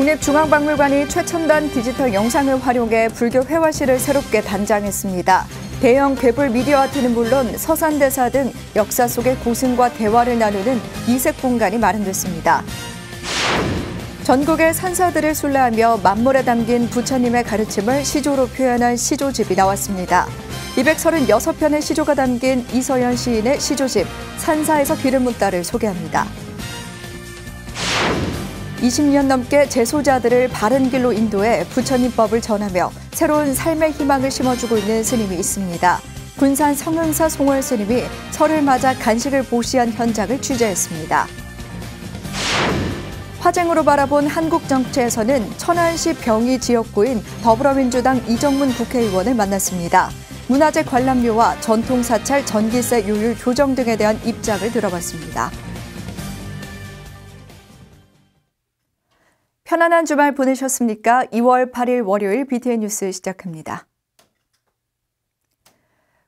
국립중앙박물관이 최첨단 디지털 영상을 활용해 불교 회화실을 새롭게 단장했습니다. 대형 괴물 미디어 아트는 물론 서산대사 등 역사 속의 고승과 대화를 나누는 이색 공간이 마련됐습니다. 전국의 산사들을 순례하며 만물에 담긴 부처님의 가르침을 시조로 표현한 시조집이 나왔습니다. 236편의 시조가 담긴 이서연 시인의 시조집 산사에서 길을 묻다를 소개합니다. 20년 넘게 재소자들을 바른 길로 인도해 부처님법을 전하며 새로운 삶의 희망을 심어주고 있는 스님이 있습니다. 군산 성흥사 송월 스님이 설을 맞아 간식을 보시한 현장을 취재했습니다. 화쟁으로 바라본 한국 정치에서는 천안시 병이 지역구인 더불어민주당 이정문 국회의원을 만났습니다. 문화재 관람료와 전통사찰 전기세 요율 조정 등에 대한 입장을 들어봤습니다. 편안한 주말 보내셨습니까? 2월 8일 월요일 BTN 뉴스 시작합니다.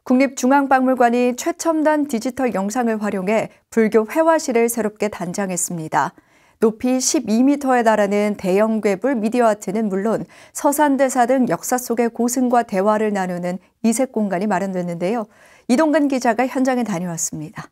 국립중앙박물관이 최첨단 디지털 영상을 활용해 불교 회화실을 새롭게 단장했습니다. 높이 12m에 달하는 대형 괴물 미디어 아트는 물론 서산대사 등 역사 속의 고승과 대화를 나누는 이색 공간이 마련됐는데요. 이동근 기자가 현장에 다녀왔습니다.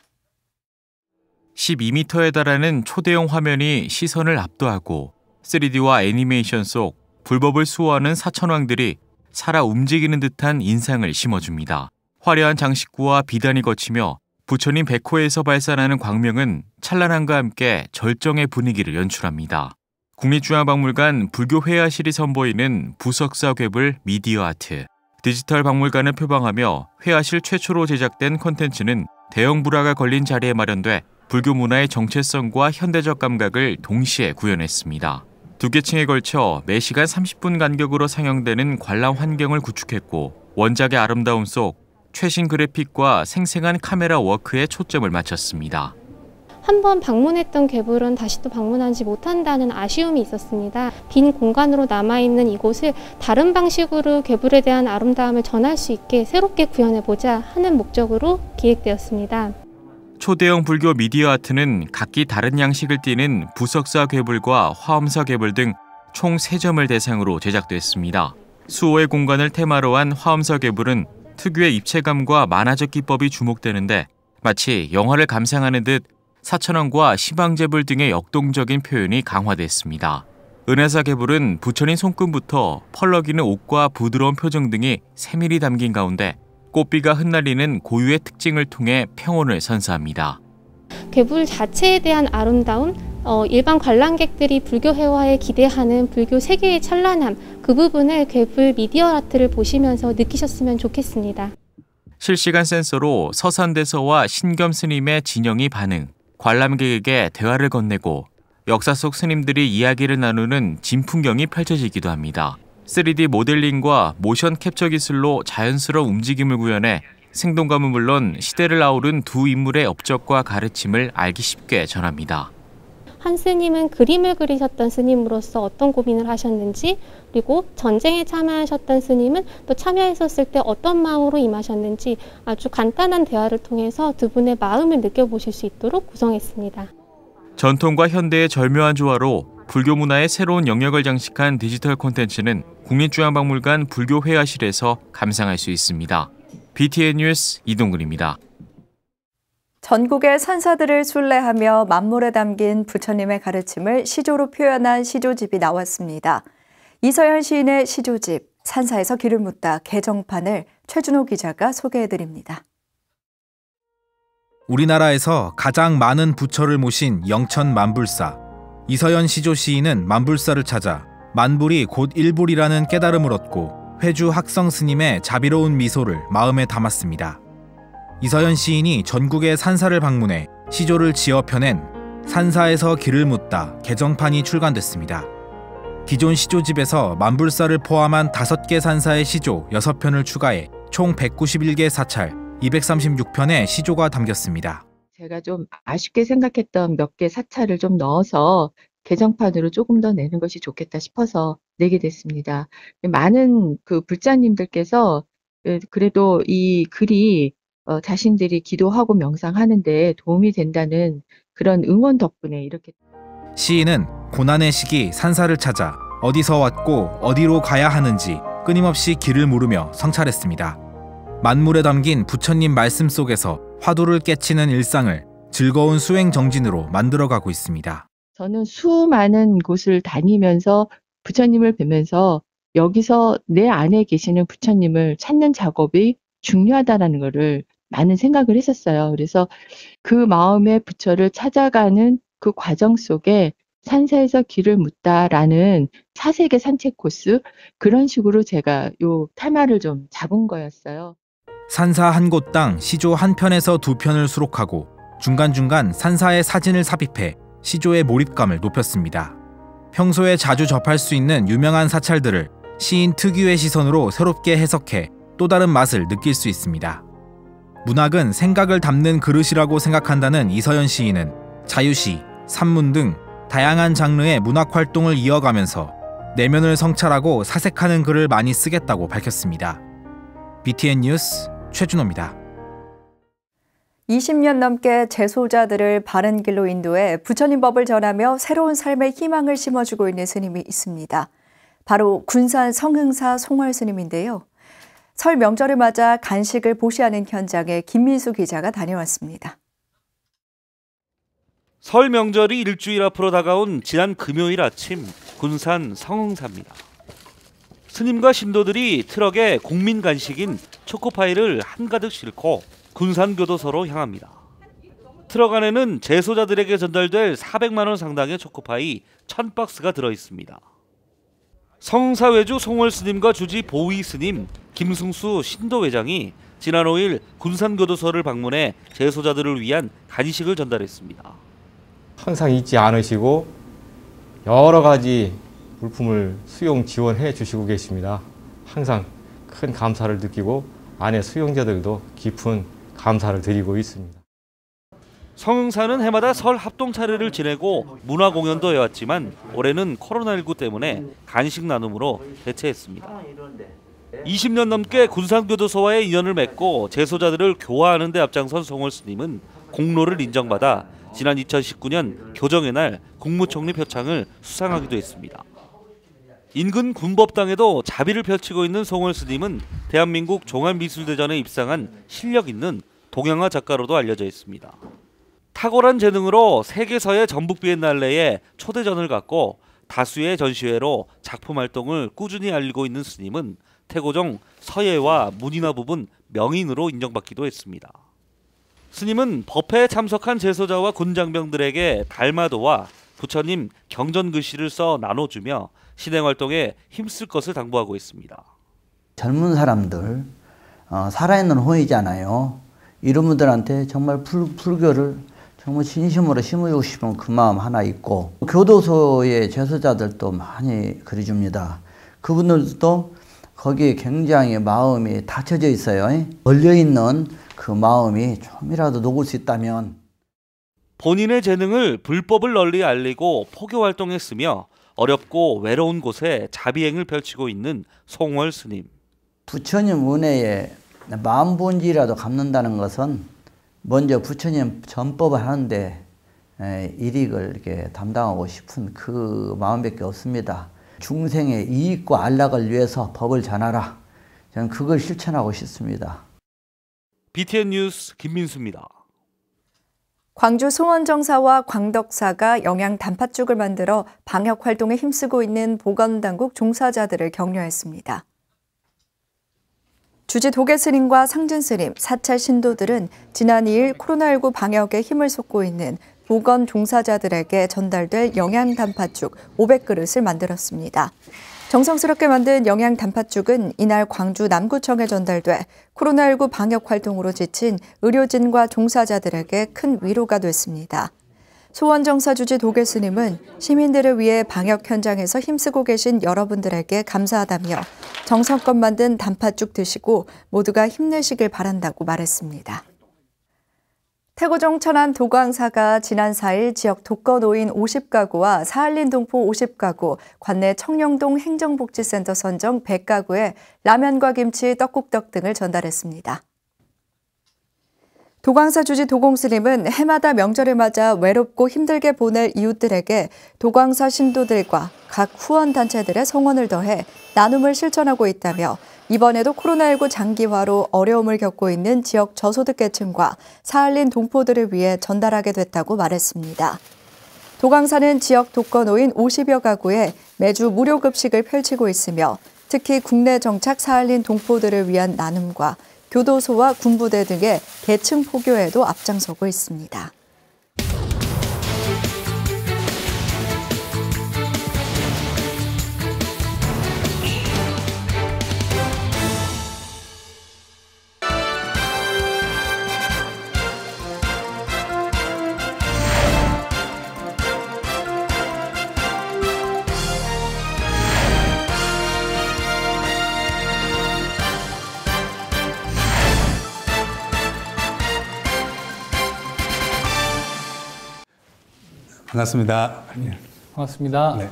12m에 달하는 초대형 화면이 시선을 압도하고 3D와 애니메이션 속 불법을 수호하는 사천왕들이 살아 움직이는 듯한 인상을 심어줍니다. 화려한 장식구와 비단이 거치며 부처님 백호에서 발산하는 광명은 찬란함과 함께 절정의 분위기를 연출합니다. 국립중앙박물관 불교회화실이 선보이는 부석사 괴물 미디어 아트. 디지털 박물관을 표방하며 회화실 최초로 제작된 콘텐츠는 대형 불화가 걸린 자리에 마련돼 불교 문화의 정체성과 현대적 감각을 동시에 구현했습니다. 두 개 층에 걸쳐 매시간 30분 간격으로 상영되는 관람 환경을 구축했고 원작의 아름다움 속 최신 그래픽과 생생한 카메라 워크에 초점을 맞췄습니다. 한번 방문했던 괴물은 다시 또 방문하지 못한다는 아쉬움이 있었습니다. 빈 공간으로 남아있는 이곳을 다른 방식으로 괴물에 대한 아름다움을 전할 수 있게 새롭게 구현해보자 하는 목적으로 기획되었습니다. 초대형 불교 미디어 아트는 각기 다른 양식을 띠는 부석사 괴물과 화엄사 괴물 등 총 3점을 대상으로 제작됐습니다. 수호의 공간을 테마로 한 화엄사 괴물은 특유의 입체감과 만화적 기법이 주목되는데 마치 영화를 감상하는 듯 사천왕과 시방제불 등의 역동적인 표현이 강화됐습니다. 은하사 괴물은 부처님 손끝부터 펄럭이는 옷과 부드러운 표정 등이 세밀히 담긴 가운데 꽃비가 흩날리는 고유의 특징을 통해 평온을 선사합니다. 괴물 자체에 대한 아름다움, 일반 관람객들이 불교 회화에 기대하는 불교 세계의 찬란함, 그 부분을 괴물 미디어 아트를 보시면서 느끼셨으면 좋겠습니다. 실시간 센서로 서산대서와 신겸 스님의 진영이 반응, 관람객에게 대화를 건네고 역사 속 스님들이 이야기를 나누는 진풍경이 펼쳐지기도 합니다. 3D 모델링과 모션 캡처 기술로 자연스러운 움직임을 구현해 생동감은 물론 시대를 아우른 두 인물의 업적과 가르침을 알기 쉽게 전합니다. 한 스님은 그림을 그리셨던 스님으로서 어떤 고민을 하셨는지, 그리고 전쟁에 참여하셨던 스님은 또 참여했었을 때 어떤 마음으로 임하셨는지 아주 간단한 대화를 통해서 두 분의 마음을 느껴보실 수 있도록 구성했습니다. 전통과 현대의 절묘한 조화로 불교 문화의 새로운 영역을 장식한 디지털 콘텐츠는 국립중앙박물관 불교회화실에서 감상할 수 있습니다. BTN 뉴스 이동근입니다. 전국의 산사들을 순례하며 만물에 담긴 부처님의 가르침을 시조로 표현한 시조집이 나왔습니다. 이서연 시인의 시조집 산사에서 길을 묻다 개정판을 최준호 기자가 소개해드립니다. 우리나라에서 가장 많은 부처를 모신 영천 만불사. 이서연 시조 시인은 만불사를 찾아 만불이 곧 일불이라는 깨달음을 얻고 회주 학성 스님의 자비로운 미소를 마음에 담았습니다. 이서연 시인이 전국의 산사를 방문해 시조를 지어 펴낸 산사에서 길을 묻다 개정판이 출간됐습니다. 기존 시조집에서 만불사를 포함한 5개 산사의 시조 6편을 추가해 총 191개 사찰 236편의 시조가 담겼습니다. 제가 좀 아쉽게 생각했던 몇 개 사찰을 좀 넣어서 개정판으로 조금 더 내는 것이 좋겠다 싶어서 내게 됐습니다. 많은 그 불자님들께서 그래도 이 글이 자신들이 기도하고 명상하는 데 도움이 된다는 그런 응원 덕분에 이렇게. 시인은 고난의 시기 산사를 찾아 어디서 왔고 어디로 가야 하는지 끊임없이 길을 물으며 성찰했습니다. 만물에 담긴 부처님 말씀 속에서 화두를 깨치는 일상을 즐거운 수행 정진으로 만들어가고 있습니다. 저는 수많은 곳을 다니면서 부처님을 뵈면서 여기서 내 안에 계시는 부처님을 찾는 작업이 중요하다라는 것을 많은 생각을 했었어요. 그래서 그 마음의 부처를 찾아가는 그 과정 속에 산사에서 길을 묻다라는 사색의 산책 코스, 그런 식으로 제가 요 테마를 좀 잡은 거였어요. 산사 한 곳당 시조 한 편에서 두 편을 수록하고 중간중간 산사의 사진을 삽입해 시조의 몰입감을 높였습니다. 평소에 자주 접할 수 있는 유명한 사찰들을 시인 특유의 시선으로 새롭게 해석해 또 다른 맛을 느낄 수 있습니다. 문학은 생각을 담는 그릇이라고 생각한다는 이서연 시인은 자유시, 산문 등 다양한 장르의 문학 활동을 이어가면서 내면을 성찰하고 사색하는 글을 많이 쓰겠다고 밝혔습니다. BTN 뉴스 최준호입니다. 20년 넘게 재소자들을 바른 길로 인도해 부처님 법을 전하며 새로운 삶의 희망을 심어주고 있는 스님이 있습니다. 바로 군산 성흥사 송월 스님인데요. 설 명절을 맞아 간식을 보시하는 현장에 김민수 기자가 다녀왔습니다. 설 명절이 일주일 앞으로 다가온 지난 금요일 아침 군산 성흥사입니다. 스님과 신도들이 트럭에 국민 간식인 초코파이를 한가득 싣고 군산교도소로 향합니다. 트럭 안에는 재소자들에게 전달될 400만 원 상당의 초코파이 1000박스가 들어있습니다. 성흥사 외주 송월 스님과 주지 보위 스님 김승수 신도회장이 지난 5일 군산교도소를 방문해 재소자들을 위한 간식을 전달했습니다. 항상 잊지 않으시고 여러 가지 물품을 수용 지원해 주시고 계십니다. 항상 큰 감사를 느끼고 안에 수용자들도 깊은 감사를 드리고 있습니다. 성흥사는 해마다 설 합동 차례를 지내고 문화 공연도 해왔지만 올해는 코로나19 때문에 간식 나눔으로 대체했습니다. 20년 넘게 군산교도소와의 인연을 맺고 재소자들을 교화하는 데 앞장선 송월 스님은 공로를 인정받아 지난 2019년 교정의 날 국무총리 표창을 수상하기도 했습니다. 인근 군법당에도 자비를 펼치고 있는 송월 스님은 대한민국 종합미술대전에 입상한 실력 있는 동양화 작가로도 알려져 있습니다. 탁월한 재능으로 세계서예 전북 비엔날레에 초대전을 갖고 다수의 전시회로 작품 활동을 꾸준히 알리고 있는 스님은 태고종 서예와 문인화 부분 명인으로 인정받기도 했습니다. 스님은 법회에 참석한 재소자와 군장병들에게 달마도와 부처님 경전 글씨를 써 나눠주며 신행활동에 힘쓸 것을 당부하고 있습니다. 젊은 사람들, 살아있는 호이잖아요. 이런 분들한테 정말 불교를 정말 진심으로 심어주고 싶은 그 마음 하나 있고, 교도소의 재소자들도 많이 그려줍니다. 그분들도 거기에 굉장히 마음이 닫혀져 있어요. 걸려있는 그 마음이 좀이라도 녹을 수 있다면. 본인의 재능을 불법을 널리 알리고 포교 활동했으며 어렵고 외로운 곳에 자비행을 펼치고 있는 송월 스님. 부처님 은혜에 마음본질이라도 갚는다는 것은 먼저 부처님 전법을 하는데 일익을 이렇게 담당하고 싶은 그 마음밖에 없습니다. 중생의 이익과 안락을 위해서 법을 전하라. 저는 그걸 실천하고 싶습니다. BTN 뉴스 김민수입니다. 광주 소원정사와 광덕사가 영양 단팥죽을 만들어 방역 활동에 힘쓰고 있는 보건당국 종사자들을 격려했습니다. 주지 도계스님과 상진스님, 사찰 신도들은 지난 2일 코로나19 방역에 힘을 쏟고 있는 보건 종사자들에게 전달될 영양 단팥죽 500그릇을 만들었습니다. 정성스럽게 만든 영양 단팥죽은 이날 광주 남구청에 전달돼 코로나19 방역 활동으로 지친 의료진과 종사자들에게 큰 위로가 됐습니다. 소원정사 주지 도계스님은 시민들을 위해 방역 현장에서 힘쓰고 계신 여러분들에게 감사하다며 정성껏 만든 단팥죽 드시고 모두가 힘내시길 바란다고 말했습니다. 태고종 천안 도광사가 지난 4일 지역 독거노인 50가구와 사할린 동포 50가구, 관내 청령동 행정복지센터 선정 100가구에 라면과 김치, 떡국떡 등을 전달했습니다. 도광사 주지 도공스님은 해마다 명절을 맞아 외롭고 힘들게 보낼 이웃들에게 도광사 신도들과 각 후원단체들의 성원을 더해 나눔을 실천하고 있다며 이번에도 코로나19 장기화로 어려움을 겪고 있는 지역 저소득계층과 사할린 동포들을 위해 전달하게 됐다고 말했습니다. 도광사는 지역 독거노인 50여 가구에 매주 무료 급식을 펼치고 있으며 특히 국내 정착 사할린 동포들을 위한 나눔과 교도소와 군부대 등의 계층 포교에도 앞장서고 있습니다. 반갑습니다. 반갑습니다. 네.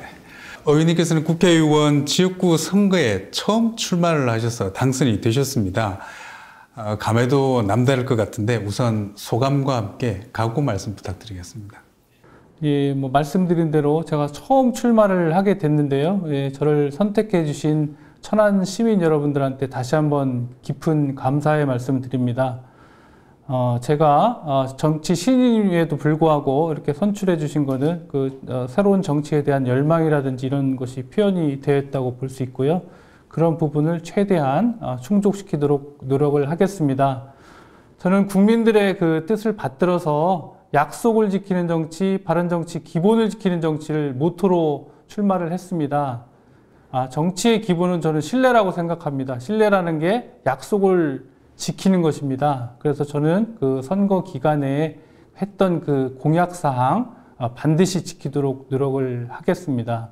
의원님께서는 국회의원 지역구 선거에 처음 출마를 하셔서 당선이 되셨습니다. 감회도 남다를 것 같은데 우선 소감과 함께 각오 말씀 부탁드리겠습니다. 예, 말씀드린 대로 제가 처음 출마를 하게 됐는데요. 예, 저를 선택해 주신 천안 시민 여러분들한테 다시 한번 깊은 감사의 말씀 드립니다. 제가 정치 신인임에도 불구하고 이렇게 선출해 주신 거는 새로운 정치에 대한 열망이라든지 이런 것이 표현이 되었다고 볼 수 있고요. 그런 부분을 최대한 충족시키도록 노력을 하겠습니다. 저는 국민들의 그 뜻을 받들어서 약속을 지키는 정치, 바른 정치, 기본을 지키는 정치를 모토로 출마를 했습니다. 정치의 기본은 저는 신뢰라고 생각합니다. 신뢰라는 게 약속을 지키는 것입니다. 그래서 저는 그 선거 기간에 했던 그 공약사항 반드시 지키도록 노력을 하겠습니다.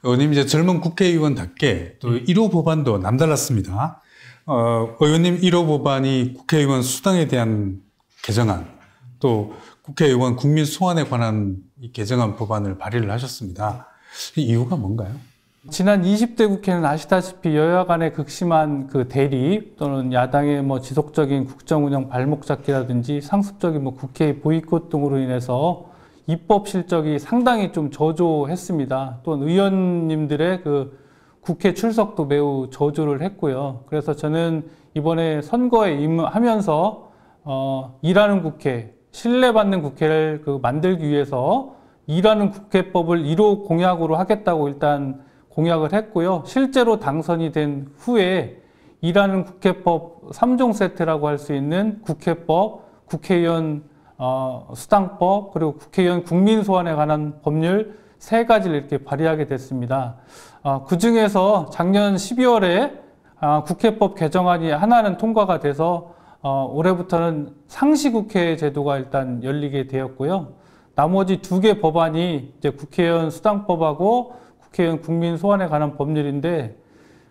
의원님 이제 젊은 국회의원답게 또 1호 법안도 남달랐습니다. 의원님 1호 법안이 국회의원 수당에 대한 개정안, 또 국회의원 국민 소환에 관한 이 개정안 법안을 발의를 하셨습니다. 이유가 뭔가요? 지난 20대 국회는 아시다시피 여야 간의 극심한 그 대립 또는 야당의 지속적인 국정운영 발목 잡기라든지 상습적인 국회 보이콧 등으로 인해서 입법 실적이 상당히 좀 저조했습니다. 또한 의원님들의 그 국회 출석도 매우 저조를 했고요. 그래서 저는 이번에 선거에 임하면서 일하는 국회, 신뢰받는 국회를 만들기 위해서 일하는 국회법을 1호 공약으로 하겠다고 일단 공약을 했고요. 실제로 당선이 된 후에 일하는 국회법 3종 세트라고 할 수 있는 국회법, 국회의원 수당법, 그리고 국회의원 국민 소환에 관한 법률 3가지를 이렇게 발의하게 됐습니다. 그 중에서 작년 12월에 국회법 개정안이 하나는 통과가 돼서 올해부터는 상시국회 제도가 일단 열리게 되었고요. 나머지 2개 법안이 이제 국회의원 수당법하고 국회의원 국민 소환에 관한 법률인데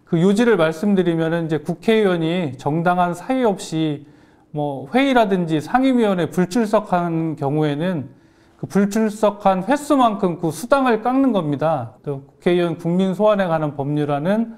그 요지를 말씀드리면은 이제 국회의원이 정당한 사유 없이 회의라든지 상임위원회 불출석한 경우에는 그 불출석한 횟수만큼 그 수당을 깎는 겁니다. 또 국회의원 국민 소환에 관한 법률안은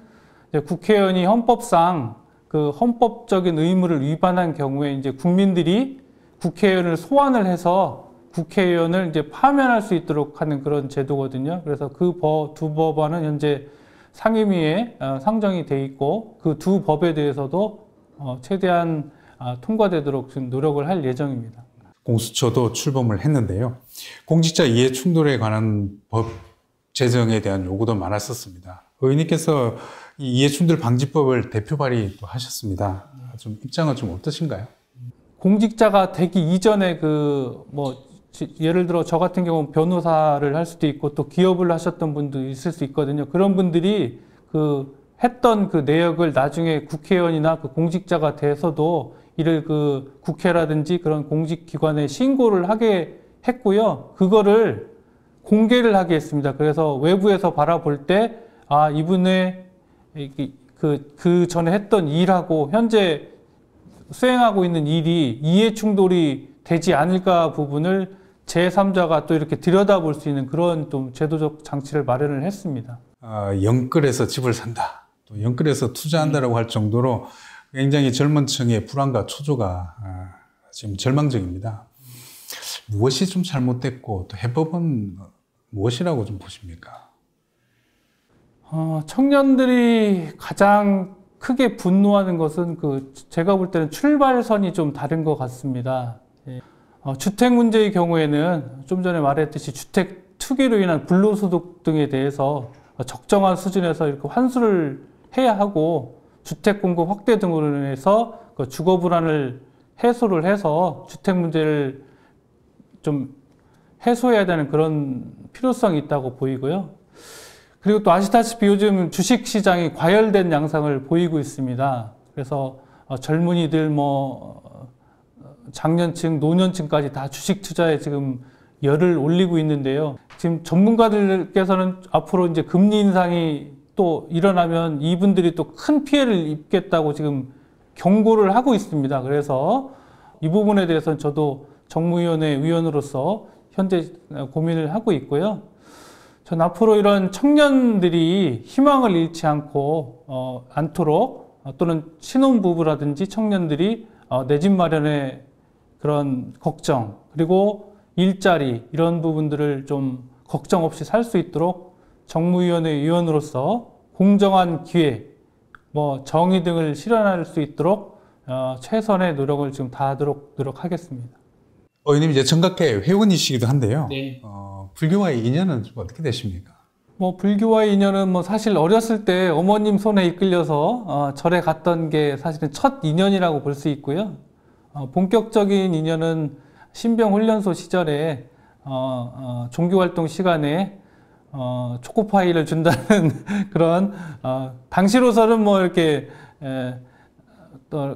이제 국회의원이 헌법상 그 헌법적인 의무를 위반한 경우에 이제 국민들이 국회의원을 소환을 해서 국회의원을 이제 파면할 수 있도록 하는 그런 제도거든요. 그래서 그 2 법안은 현재 상임위에 상정이 돼 있고 그 2 법에 대해서도 최대한 통과되도록 지금 노력을 할 예정입니다. 공수처도 출범을 했는데요. 공직자 이해 충돌에 관한 법 제정에 대한 요구도 많았었습니다. 의원님께서 이 이해 충돌 방지법을 대표 발의도 하셨습니다. 좀 입장은 좀 어떠신가요? 공직자가 되기 이전에 예를 들어 저 같은 경우는 변호사를 할 수도 있고 또 기업을 하셨던 분도 있을 수 있거든요. 그런 분들이 했던 그 내역을 나중에 국회의원이나 그 공직자가 돼서도 이를 국회라든지 그런 공직기관에 신고를 하게 했고요. 그거를 공개를 하게 했습니다. 그래서 외부에서 바라볼 때 이분의 그 전에 했던 일하고 현재 수행하고 있는 일이 이해 충돌이 되지 않을까 부분을 제3자가 또 이렇게 들여다볼 수 있는 그런 좀 제도적 장치를 마련을 했습니다. 영끌에서 집을 산다, 또 영끌에서 투자한다라고 할 정도로 굉장히 젊은 층의 불안과 초조가 지금 절망적입니다. 무엇이 좀 잘못됐고 또 해법은 무엇이라고 좀 보십니까? 청년들이 가장 크게 분노하는 것은 제가 볼 때는 출발선이 좀 다른 것 같습니다. 주택 문제의 경우에는 좀 전에 말했듯이 주택 투기로 인한 불로소득 등에 대해서 적정한 수준에서 이렇게 환수를 해야 하고, 주택 공급 확대 등으로 인해서 주거 불안을 해소를 해서 주택 문제를 좀 해소해야 되는 그런 필요성이 있다고 보이고요. 그리고 또 아시다시피 요즘 주식 시장이 과열된 양상을 보이고 있습니다. 그래서 젊은이들 장년층, 노년층까지 다 주식 투자에 지금 열을 올리고 있는데요. 지금 전문가들께서는 앞으로 이제 금리 인상이 또 일어나면 이분들이 또 큰 피해를 입겠다고 지금 경고를 하고 있습니다. 그래서 이 부분에 대해서는 저도 정무위원회 위원으로서 현재 고민을 하고 있고요. 전 앞으로 이런 청년들이 희망을 잃지 않도록 또는 신혼부부라든지 청년들이 내 집 마련의 그런 걱정, 그리고 일자리 이런 부분들을 좀 걱정 없이 살 수 있도록 정무위원회 위원으로서 공정한 기회, 정의 등을 실현할 수 있도록 최선의 노력을 지금 다하도록 노력하겠습니다. 의원님 이제 정각회 회원이시기도 한데요. 네. 불교와의 인연은 좀 어떻게 되십니까? 불교와의 인연은 사실 어렸을 때 어머님 손에 이끌려서 절에 갔던 게 사실은 첫 인연이라고 볼 수 있고요. 본격적인 인연은 신병훈련소 시절에 종교활동 시간에 초코파이를 준다는 그런 당시로서는 이렇게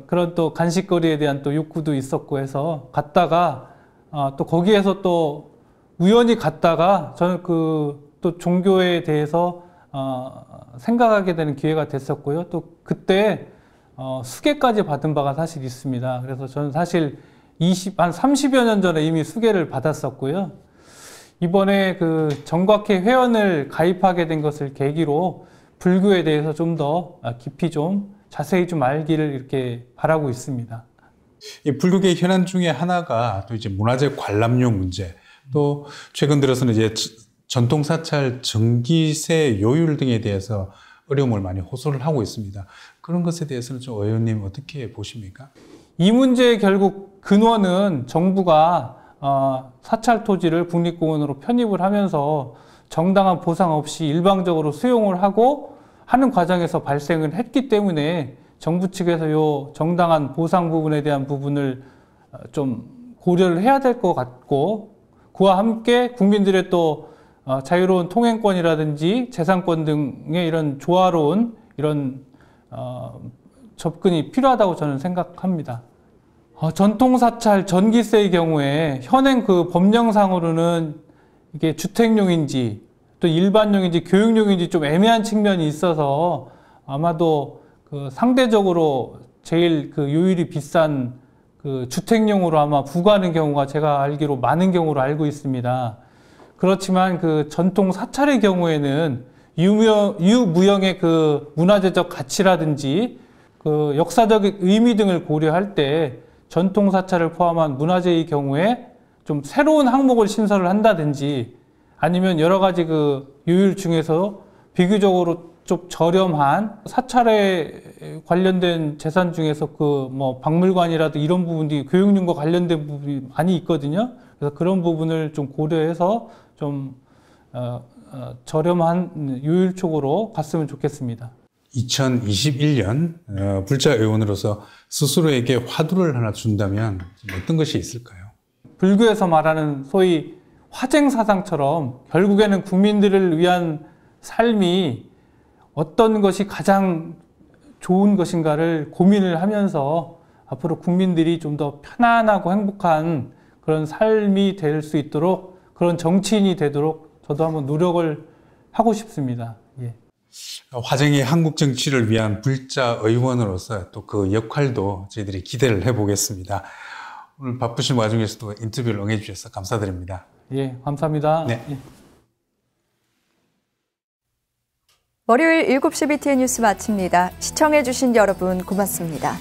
그런 또 간식거리에 대한 또 욕구도 있었고 해서 갔다가 또 거기에서 또 우연히 갔다가 저는 또 종교에 대해서 생각하게 되는 기회가 됐었고요. 또 그때 수계까지 받은 바가 사실 있습니다. 그래서 저는 사실 한 30여 년 전에 이미 수계를 받았었고요. 이번에 정각회 회원을 가입하게 된 것을 계기로 불교에 대해서 좀 더 깊이 좀 자세히 좀 알기를 이렇게 바라고 있습니다. 이 불교계 현안 중에 하나가 또 이제 문화재 관람료 문제, 또 최근 들어서는 이제 전통 사찰 전기세 요율 등에 대해서 어려움을 많이 호소를 하고 있습니다. 그런 것에 대해서는 좀 의원님 어떻게 보십니까? 이 문제의 결국 근원은 정부가 사찰 토지를 국립공원으로 편입을 하면서 정당한 보상 없이 일방적으로 수용을 하고 하는 과정에서 발생을 했기 때문에 정부 측에서 요 정당한 보상 부분에 대한 부분을 좀 고려를 해야 될 것 같고, 그와 함께 국민들의 또 자유로운 통행권이라든지 재산권 등의 이런 조화로운 이런 접근이 필요하다고 저는 생각합니다. 전통사찰 전기세의 경우에 현행 법령상으로는 이게 주택용인지 또 일반용인지 교육용인지 좀 애매한 측면이 있어서 아마도 상대적으로 제일 요율이 비싼 주택용으로 아마 부과하는 경우가 제가 알기로 많은 경우로 알고 있습니다. 그렇지만 전통 사찰의 경우에는 유무형의 문화재적 가치라든지 역사적 의미 등을 고려할 때 전통 사찰을 포함한 문화재의 경우에 좀 새로운 항목을 신설을 한다든지, 아니면 여러 가지 요율 중에서 비교적으로 좀 저렴한 사찰에 관련된 재산 중에서 박물관이라도 이런 부분들이 교육용과 관련된 부분이 많이 있거든요. 그래서 그런 부분을 좀 고려해서 좀 저렴한 요율 쪽으로 갔으면 좋겠습니다. 2021년 불자 의원으로서 스스로에게 화두를 하나 준다면 어떤 것이 있을까요? 불교에서 말하는 소위 화쟁사상처럼 결국에는 국민들을 위한 삶이 어떤 것이 가장 좋은 것인가를 고민을 하면서 앞으로 국민들이 좀 더 편안하고 행복한 그런 삶이 될 수 있도록, 그런 정치인이 되도록 저도 한번 노력을 하고 싶습니다. 예. 화쟁의 한국 정치를 위한 불자 의원으로서 또 그 역할도 저희들이 기대를 해보겠습니다. 오늘 바쁘신 와중에서도 인터뷰를 응해주셔서 감사드립니다. 예, 감사합니다. 네. 예. 월요일 7시 BTN 뉴스 마칩니다. 시청해주신 여러분 고맙습니다.